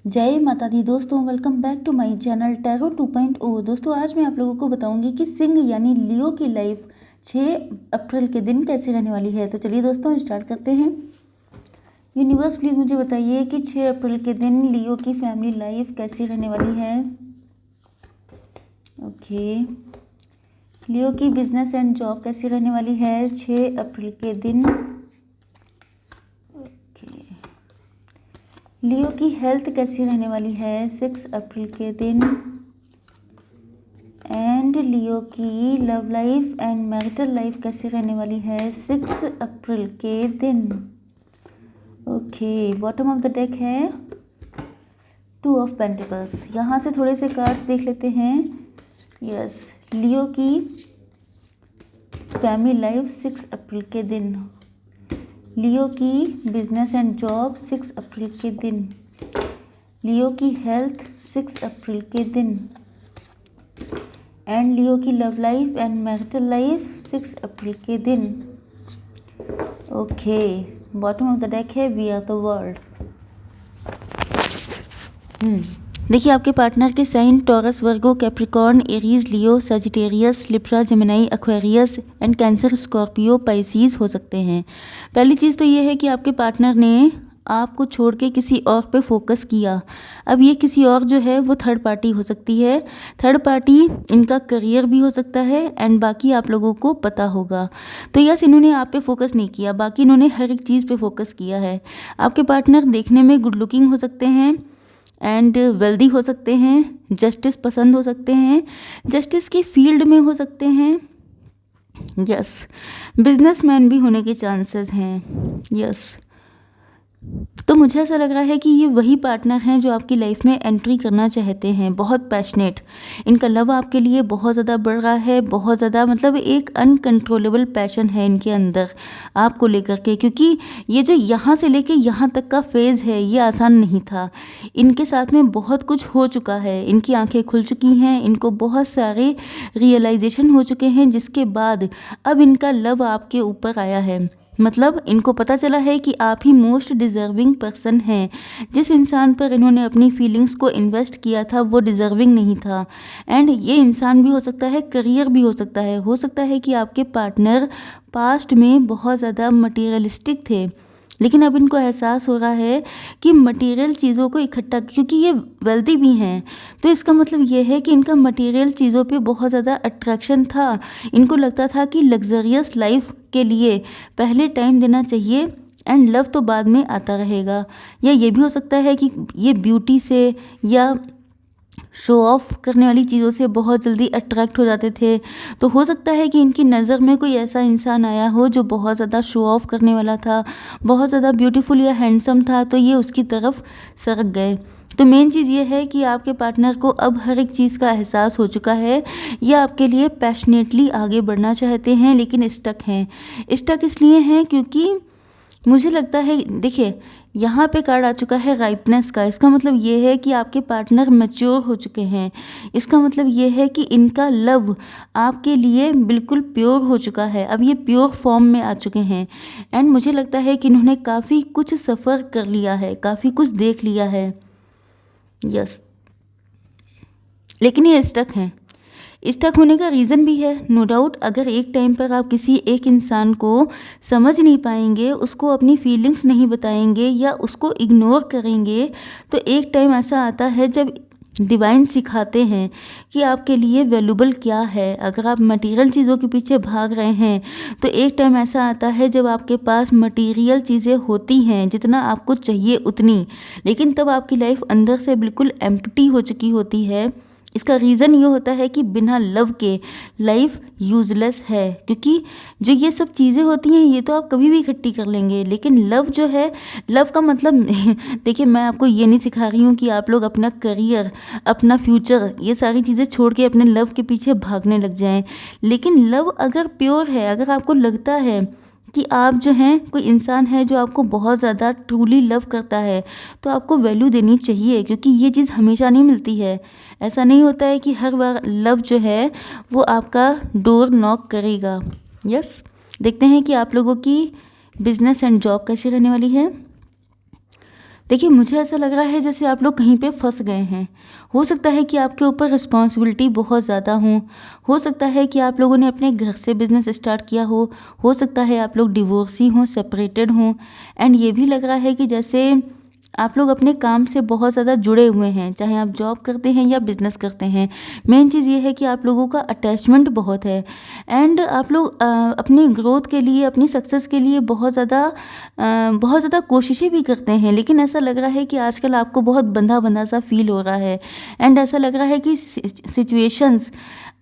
जय माता दी दोस्तों, welcome back to my channel tarot 2.0। दोस्तों आज मैं आप लोगों को बताऊंगी कि सिंह यानी लियो की लाइफ 6 अप्रैल के दिन कैसी रहने वाली है। तो चलिए दोस्तों स्टार्ट करते हैं। यूनिवर्स प्लीज़ मुझे बताइए कि 6 अप्रैल के दिन लियो की फैमिली लाइफ कैसी रहने वाली है। ओके, लियो की बिजनेस एंड जॉब कैसी रहने वाली है 6 अप्रैल के दिन। लियो की हेल्थ कैसी रहने वाली है 6 अप्रैल के दिन। एंड लियो की love life and marital life कैसी रहने वाली है 6 अप्रैल के दिन। Okay, bottom of the deck है 2 ऑफ पेंटिकल्स। यहाँ से थोड़े से कार्ड्स देख लेते हैं। यस, लियो की फैमिली लाइफ 6 अप्रैल के दिन, लियो की बिजनेस एंड जॉब 6 अप्रैल के दिन, लियो की हेल्थ 6 अप्रैल के दिन, एंड लियो की love life and marital life 6 अप्रैल के दिन। Okay, bottom of the deck है वी आर द वर्ल्ड। देखिए, आपके पार्टनर के sign Taurus, Virgo, Capricorn, Aries, Leo, Sagittarius, Libra, Gemini, Aquarius and Cancer, Scorpio, Pisces हो सकते हैं। पहली चीज़ तो ये है कि आपके पार्टनर ने आपको छोड़ के किसी और पे फोकस किया। अब ये किसी और जो है वो थर्ड पार्टी हो सकती है। थर्ड पार्टी इनका करियर भी हो सकता है एंड बाकी आप लोगों को पता होगा। तो यस, इन्होंने आप पे फोकस नहीं किया, बाकी इन्होंने हर एक चीज़ पे फोकस किया है। आपके पार्टनर देखने में गुड लुकिंग हो सकते हैं एंड वेल्दी हो सकते हैं, जस्टिस पसंद हो सकते हैं, जस्टिस की फील्ड में हो सकते हैं। यस, बिजनेसमैन भी होने के चांसेस हैं। यस, तो मुझे ऐसा लग रहा है कि ये वही पार्टनर हैं जो आपकी लाइफ में एंट्री करना चाहते हैं। बहुत पैशनेट, इनका लव आपके लिए बहुत ज़्यादा बढ़ रहा है, बहुत ज़्यादा, मतलब एक अनकंट्रोलेबल पैशन है इनके अंदर आपको लेकर के। क्योंकि ये जो यहाँ से लेके यहाँ तक का फेज़ है ये आसान नहीं था। इनके साथ में बहुत कुछ हो चुका है, इनकी आंखें खुल चुकी हैं, इनको बहुत सारे रियलाइजेशन हो चुके हैं, जिसके बाद अब इनका लव आपके ऊपर आया है। मतलब इनको पता चला है कि आप ही मोस्ट डिज़र्विंग पर्सन हैं। जिस इंसान पर इन्होंने अपनी फीलिंग्स को इन्वेस्ट किया था वो डिज़र्विंग नहीं था। एंड ये इंसान भी हो सकता है, करियर भी हो सकता है। हो सकता है कि आपके पार्टनर पास्ट में बहुत ज़्यादा मटीरियलिस्टिक थे, लेकिन अब इनको एहसास हो रहा है कि मटेरियल चीज़ों को इकट्ठा, क्योंकि ये वेल्दी भी हैं, तो इसका मतलब ये है कि इनका मटेरियल चीज़ों पे बहुत ज़्यादा अट्रैक्शन था। इनको लगता था कि लग्जरियस लाइफ के लिए पहले टाइम देना चाहिए एंड लव तो बाद में आता रहेगा। या ये भी हो सकता है कि ये ब्यूटी से या शो ऑफ करने वाली चीज़ों से बहुत जल्दी अट्रैक्ट हो जाते थे। तो हो सकता है कि इनकी नज़र में कोई ऐसा इंसान आया हो जो बहुत ज़्यादा शो ऑफ करने वाला था, बहुत ज़्यादा ब्यूटीफुल या हैंडसम था, तो ये उसकी तरफ सरक गए। तो मेन चीज़ ये है कि आपके पार्टनर को अब हर एक चीज़ का एहसास हो चुका है। ये आपके लिए पैशनेटली आगे बढ़ना चाहते हैं, लेकिन स्टक हैं। स्टक इसलिए हैं क्योंकि मुझे लगता है, देखिए यहाँ पे कार्ड आ चुका है राइपनेस का। इसका मतलब ये है कि आपके पार्टनर मैच्योर हो चुके हैं। इसका मतलब ये है कि इनका लव आपके लिए बिल्कुल प्योर हो चुका है। अब ये प्योर फॉर्म में आ चुके हैं एंड मुझे लगता है कि इन्होंने काफ़ी कुछ सफ़र कर लिया है, काफ़ी कुछ देख लिया है। यस, लेकिन ये स्टक हैं। स्टक होने का रीज़न भी है, नो डाउट। अगर एक टाइम पर आप किसी एक इंसान को समझ नहीं पाएंगे, उसको अपनी फीलिंग्स नहीं बताएंगे या उसको इग्नोर करेंगे, तो एक टाइम ऐसा आता है जब डिवाइन सिखाते हैं कि आपके लिए वैल्यूबल क्या है। अगर आप मटेरियल चीज़ों के पीछे भाग रहे हैं तो एक टाइम ऐसा आता है जब आपके पास मटेरियल चीज़ें होती हैं जितना आपको चाहिए उतनी, लेकिन तब आपकी लाइफ अंदर से बिल्कुल एम्प्टी हो चुकी होती है। इसका रीज़न ये होता है कि बिना लव के लाइफ यूज़लेस है। क्योंकि जो ये सब चीज़ें होती हैं ये तो आप कभी भी इकट्ठी कर लेंगे, लेकिन लव जो है, लव का मतलब देखिए, मैं आपको ये नहीं सिखा रही हूँ कि आप लोग अपना करियर, अपना फ्यूचर, ये सारी चीज़ें छोड़ के अपने लव के पीछे भागने लग जाएं। लेकिन लव अगर प्योर है, अगर आपको लगता है कि आप जो हैं, कोई इंसान है जो आपको बहुत ज़्यादा ट्रूली लव करता है, तो आपको वैल्यू देनी चाहिए, क्योंकि ये चीज़ हमेशा नहीं मिलती है। ऐसा नहीं होता है कि हर बार लव जो है वो आपका डोर नॉक करेगा। यस, देखते हैं कि आप लोगों की बिजनेस एंड जॉब कैसी रहने वाली है। देखिए, मुझे ऐसा लग रहा है जैसे आप लोग कहीं पे फँस गए हैं। हो सकता है कि आपके ऊपर रिस्पॉन्सिबिलिटी बहुत ज़्यादा हो सकता है कि आप लोगों ने अपने घर से बिज़नेस स्टार्ट किया हो सकता है आप लोग डिवोर्सी हों, सेपरेटेड हों, एंड ये भी लग रहा है कि जैसे आप लोग अपने काम से बहुत ज़्यादा जुड़े हुए हैं, चाहे आप जॉब करते हैं या बिज़नेस करते हैं। मेन चीज़ ये है कि आप लोगों का अटैचमेंट बहुत है, एंड आप लोग अपनी ग्रोथ के लिए, अपनी सक्सेस के लिए बहुत ज़्यादा कोशिशें भी करते हैं, लेकिन ऐसा लग रहा है कि आजकल आपको बहुत बंधा-बंधा सा फ़ील हो रहा है, एंड ऐसा लग रहा है कि सिचुएशंस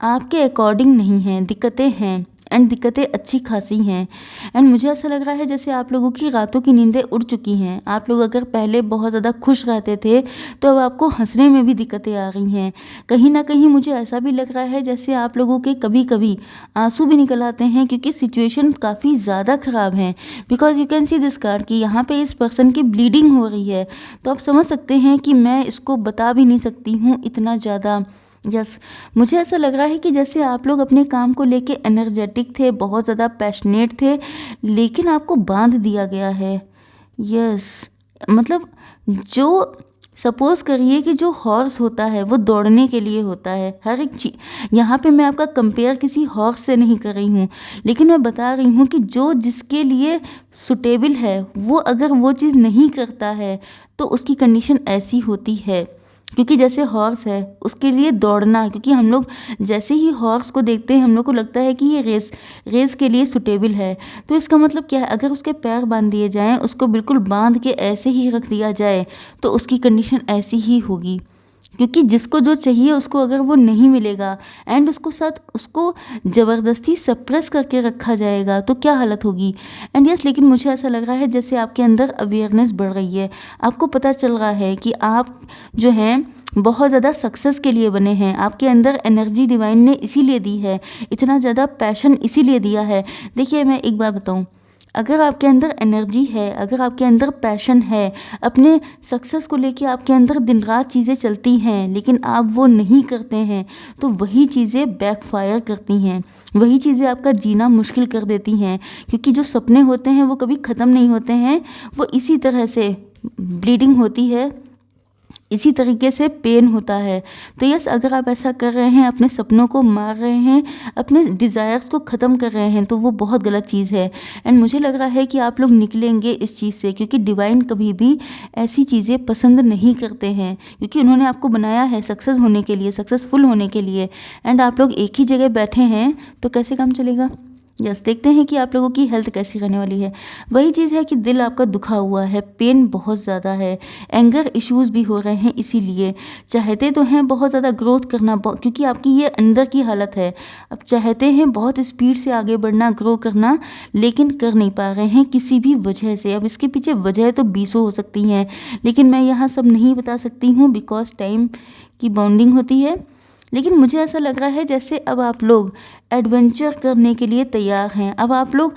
आपके अकॉर्डिंग नहीं हैं, दिक्कतें हैं, एंड दिक्कतें अच्छी खासी हैं। एंड मुझे ऐसा लग रहा है जैसे आप लोगों की रातों की नींदें उड़ चुकी हैं। आप लोग अगर पहले बहुत ज़्यादा खुश रहते थे, तो अब आपको हँसने में भी दिक्कतें आ रही हैं। कहीं न कहीं मुझे ऐसा भी लग रहा है जैसे आप लोगों के कभी-कभी आँसू भी निकल आते हैं, क्योंकि सिचुएशन काफ़ी ज़्यादा ख़राब है। Because you can see this card कि यहाँ पे इस पर्सन की ब्लीडिंग हो रही है। तो आप समझ सकते हैं कि मैं इसको बता भी नहीं सकती हूँ इतना ज़्यादा। यस, मुझे ऐसा लग रहा है कि जैसे आप लोग अपने काम को लेके एनर्जेटिक थे, बहुत ज़्यादा पैशनेट थे, लेकिन आपको बांध दिया गया है। यस, मतलब जो सपोज़ करिए कि जो हॉर्स होता है वो दौड़ने के लिए होता है, हर एक चीज़। यहाँ पे मैं आपका कंपेयर किसी हॉर्स से नहीं कर रही हूँ, लेकिन मैं बता रही हूँ कि जो जिसके लिए सुटेबल है, वो अगर वो चीज़ नहीं करता है, तो उसकी कंडीशन ऐसी होती है। क्योंकि जैसे हॉर्स है, उसके लिए दौड़ना, क्योंकि हम लोग जैसे ही हॉर्स को देखते हैं, हम लोग को लगता है कि ये रेस के लिए सुटेबल है। तो इसका मतलब क्या है, अगर उसके पैर बांध दिए जाएँ, उसको बिल्कुल बांध के ऐसे ही रख दिया जाए, तो उसकी कंडीशन ऐसी ही होगी। क्योंकि जिसको जो चाहिए उसको अगर वो नहीं मिलेगा, एंड उसको ज़बरदस्ती सप्रेस करके रखा जाएगा, तो क्या हालत होगी। एंड यस, लेकिन मुझे ऐसा लग रहा है जैसे आपके अंदर अवेयरनेस बढ़ रही है। आपको पता चल रहा है कि आप जो हैं बहुत ज़्यादा सक्सेस के लिए बने हैं। आपके अंदर एनर्जी डिवाइन ने इसीलिए दी है, इतना ज़्यादा पैशन इसीलिए दिया है। देखिए, मैं एक बात बताऊँ, अगर आपके अंदर एनर्जी है, अगर आपके अंदर पैशन है, अपने सक्सेस को लेके आपके अंदर दिन रात चीज़ें चलती हैं, लेकिन आप वो नहीं करते हैं, तो वही चीज़ें बैकफायर करती हैं, वही चीज़ें आपका जीना मुश्किल कर देती हैं। क्योंकि जो सपने होते हैं वो कभी ख़त्म नहीं होते हैं, वो इसी तरह से ब्लीडिंग होती है, इसी तरीके से पेन होता है। तो यस, अगर आप ऐसा कर रहे हैं, अपने सपनों को मार रहे हैं, अपने डिज़ायर्स को ख़त्म कर रहे हैं, तो वो बहुत गलत चीज़ है। एंड मुझे लग रहा है कि आप लोग निकलेंगे इस चीज़ से, क्योंकि डिवाइन कभी भी ऐसी चीज़ें पसंद नहीं करते हैं, क्योंकि उन्होंने आपको बनाया है सक्सेस होने के लिए, सक्सेसफुल होने के लिए। एंड आप लोग एक ही जगह बैठे हैं, तो कैसे काम चलेगा। यस, देखते हैं कि आप लोगों की हेल्थ कैसी रहने वाली है। वही चीज़ है कि दिल आपका दुखा हुआ है, पेन बहुत ज़्यादा है, एंगर इश्यूज़ भी हो रहे हैं। इसीलिए चाहते तो हैं बहुत ज़्यादा ग्रोथ करना, क्योंकि आपकी ये अंदर की हालत है। अब चाहते हैं बहुत स्पीड से आगे बढ़ना, ग्रो करना, लेकिन कर नहीं पा रहे हैं किसी भी वजह से। अब इसके पीछे वजह तो बीसों हो सकती हैं, लेकिन मैं यहाँ सब नहीं बता सकती हूँ, बिकॉज टाइम की बाउंडिंग होती है। लेकिन मुझे ऐसा लग रहा है जैसे अब आप लोग एडवेंचर करने के लिए तैयार हैं। अब आप लोग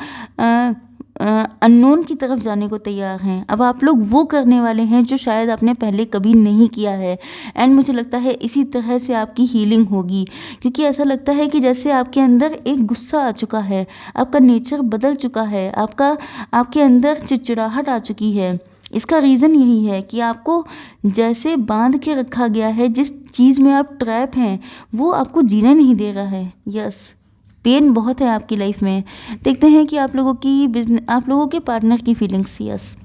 अननोन की तरफ जाने को तैयार हैं। अब आप लोग वो करने वाले हैं जो शायद आपने pहले कभी नहीं किया है। एंड मुझे लगता है इसी तरह से आपकी हीलिंग होगी, क्योंकि ऐसा लगता है कि जैसे आपके अंदर एक गुस्सा आ चुका है, आपका नेचर बदल चुका है, आपके अंदर चिड़चिड़ाहट आ चुकी है। इसका रीज़न यही है कि आपको जैसे बांध के रखा गया है, जिस चीज़ में आप ट्रैप हैं, वो आपको जीने नहीं दे रहा है। यस, पेन बहुत है आपकी लाइफ में। देखते हैं कि आप लोगों के पार्टनर की फीलिंग्स। यस,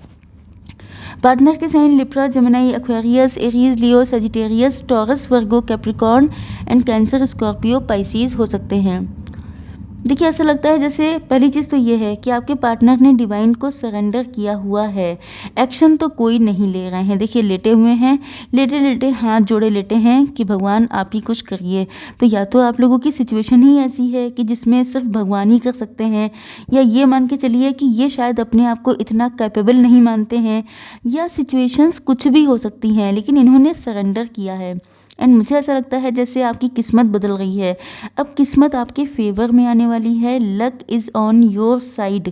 पार्टनर के sign Libra, Gemini, Aquarius, Aries, Leo, Sagittarius, Taurus, Virgo, Capricorn and Cancer, Scorpio, Pisces हो सकते हैं। देखिए, ऐसा लगता है जैसे पहली चीज़ तो ये है कि आपके पार्टनर ने डिवाइन को सरेंडर किया हुआ है। एक्शन तो कोई नहीं ले रहे हैं। देखिए, लेटे हुए हैं, लेटे लेटे हाथ जोड़े लेटे हैं कि भगवान आप ही कुछ करिए। तो या तो आप लोगों की सिचुएशन ही ऐसी है कि जिसमें सिर्फ भगवान ही कर सकते हैं, या ये मान के चलिए कि ये शायद अपने आप को इतना कैपेबल नहीं मानते हैं, या सिचुएशंस कुछ भी हो सकती हैं, लेकिन इन्होंने सरेंडर किया है। एंड मुझे ऐसा लगता है जैसे आपकी किस्मत बदल रही है। अब किस्मत आपके फेवर में आने वाली है। Luck is on your side.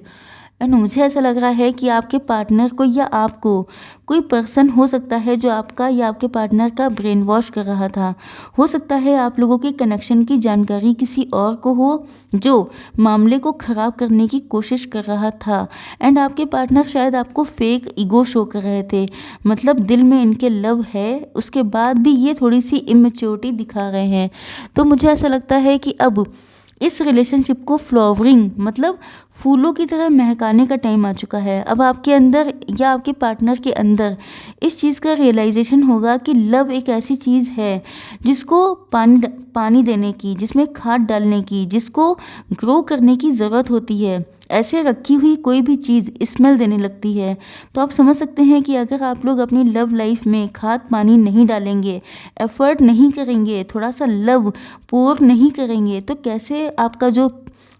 And मुझे ऐसा लग रहा है कि आपके पार्टनर को या आपको कोई पर्सन हो सकता है जो आपका या आपके पार्टनर का ब्रेन वॉश कर रहा था। हो सकता है आप लोगों के कनेक्शन की जानकारी किसी और को हो जो मामले को ख़राब करने की कोशिश कर रहा था। एंड आपके पार्टनर शायद आपको फेक ईगो शो कर रहे थे, मतलब दिल में इनके लव है, उसके बाद भी ये थोड़ी सी इमेच्योरिटी दिखा रहे हैं। तो मुझे ऐसा लगता है कि अब इस रिलेशनशिप को फ्लावरिंग मतलब फूलों की तरह महकाने का टाइम आ चुका है। अब आपके अंदर या आपके पार्टनर के अंदर इस चीज़ का रियलाइजेशन होगा कि लव एक ऐसी चीज़ है जिसको पानी देने की, जिसमें खाद डालने की, जिसको ग्रो करने की ज़रूरत होती है। ऐसे रखी हुई कोई भी चीज़ स्मेल देने लगती है। तो आप समझ सकते हैं कि अगर आप लोग अपनी लव लाइफ में खाद पानी नहीं डालेंगे, एफर्ट नहीं करेंगे, थोड़ा सा लव पोर नहीं करेंगे, तो कैसे आपका जो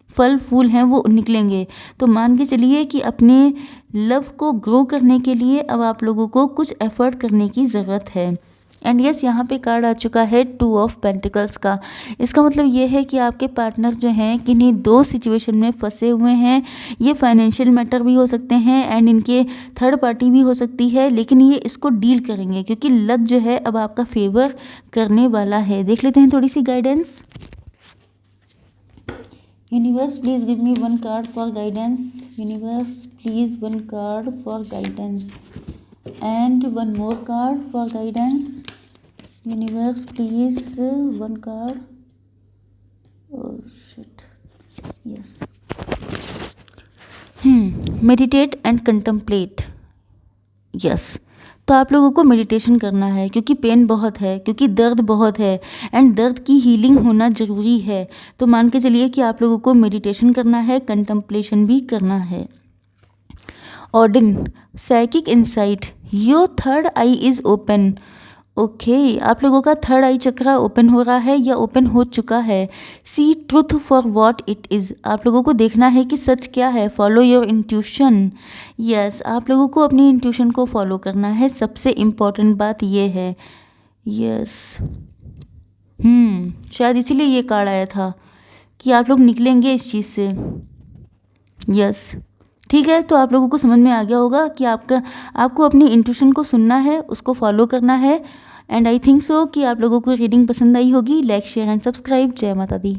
फल फूल हैं वो निकलेंगे। तो मान के चलिए कि अपने लव को ग्रो करने के लिए अब आप लोगों को कुछ एफर्ट करने की ज़रूरत है। एंड यस, यहाँ पे कार्ड आ चुका है 2 ऑफ पेंटिकल्स का। इसका मतलब ये है कि आपके पार्टनर जो हैं किन्हीं 2 सिचुएशन में फंसे हुए हैं। ये फाइनेंशियल मैटर भी हो सकते हैं एंड इनके थर्ड पार्टी भी हो सकती है, लेकिन ये इसको डील करेंगे क्योंकि लक जो है अब आपका फेवर करने वाला है। देख लेते हैं थोड़ी सी guidance. Universe please give me 1 card for guidance. Universe please 1 card for guidance and 1 more card for guidance. Universe please 1 card. Oh shit. Yes. Meditate and contemplate. Yes. तो आप लोगों को मेडिटेशन करना है क्योंकि पेन बहुत है, क्योंकि दर्द बहुत है एंड दर्द की हीलिंग होना ज़रूरी है। तो मान के चलिए कि आप लोगों को मेडिटेशन करना है, कंटेम्पलेशन भी करना है। ऑर्डिन psychic insight, your third eye is open. Okay, आप लोगों का थर्ड आई चक्रा ओपन हो रहा है या ओपन हो चुका है। See truth for what it is, आप लोगों को देखना है कि सच क्या है। Follow your intuition. यस, आप लोगों को अपनी इंट्यूशन को फॉलो करना है, सबसे इम्पॉर्टेंट बात ये है। यस, शायद इसीलिए ये कार्ड आया था कि आप लोग निकलेंगे इस चीज़ से। यस, ठीक है, तो आप लोगों को समझ में आ गया होगा कि आपको अपनी इंट्यूशन को सुनना है, उसको फॉलो करना है। एंड आई थिंक सो कि आप लोगों को रीडिंग पसंद आई होगी। Like share and subscribe. जय माता दी।